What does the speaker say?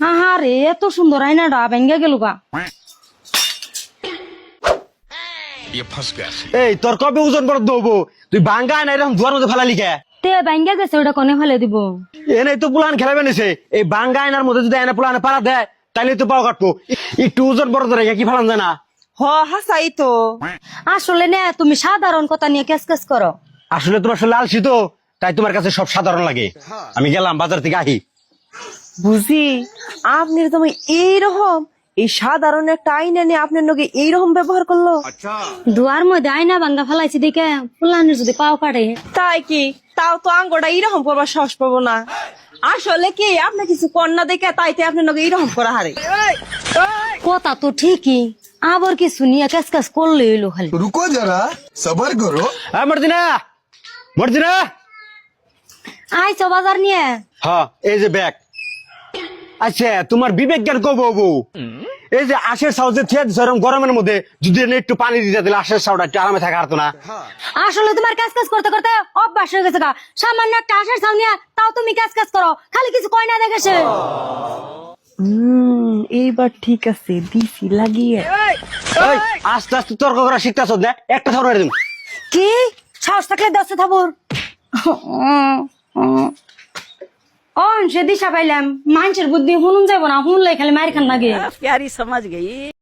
আরে এত সুন্দর আয়নাটা ভেঙ্গে গেল গা। এই তোর কবে ওজন বড় দেবো তুই ভাঙ্গা না এরকম দুয়ার মধ্যে ফেলালি কে? তে ভেঙ্গে গেছে ওটা কনে ফেলে দিব। এনে তো পুলান খেলাবে নিছে এই ভাঙ্গা আয়নার মধ্যে যদি এনে পুলানে পাড়া দেয় তাইলে তো পাও কাটবো। একটু ওজন বড় ধরে কি ফেলান যায় না? হ হাসাই তো। আসলে না তুমি সাধারণ কথা নিয়ে কেস কেস করো। আসলে তোমার আসলে লালসি তো তাই তোমার কাছে সব সাধারণ লাগে। আমি গেলাম বাজার থেকে আহি। বুঝি আপনি তুমি এইরকম এই সাধারণ একটা আইনা নিয়ে আপনার লগে এইরকম ব্যবহার করলো। দুয়ার মধ্যে আয়না ভাঙ্গা ফেলাইছি দেখে ফুলানের যদি পাও কাটে। তাই কি তাও তো আঙ্গটা এইরকম করবার সাহস পাবো না। আসলে কি আপনি কিছু কন্যা দেখে তাইতে আপনার লগে এইরকম করা হারে। কথা তো ঠিকই, আবার কিছু নিয়ে কেস কেস করলে এলো খালি। रुको जरा सबर करो। মর্জিনা মর্জিনা আইছো বাজার নিয়ে? হ্যাঁ এই যে ব্যাগ। আচ্ছা তোমার বিবেক জ্ঞান কবে হবো? এই যে আশের সাউজে থিয়া দিছো এরকম গরমের মধ্যে যদি এনে একটু পানি দিতে দিলে আশের সাউটা একটু আরামে থাকা হারতো না? আসলে তোমার কাজ কাজ করতে করতে অভ্যাস হয়ে গেছে গা। সামান্য একটা আশার সামনে তাও তুমি কাজ কাজ করো, খালি কিছু কয় না দেখেছে। এইবার ঠিক আছে দিছি লাগিয়ে। এই, আস্তে আস্তে তর্ক করা শিখতেছ না একটা থাউর একদম। কি সাহস থাকলে দশে থাবর। সে দিশা পাইলাম, মানুষের বুদ্ধি হুনুন যাবো না, হুনলে খালি মায়ের খান লাগে। प्यारी समझ गई।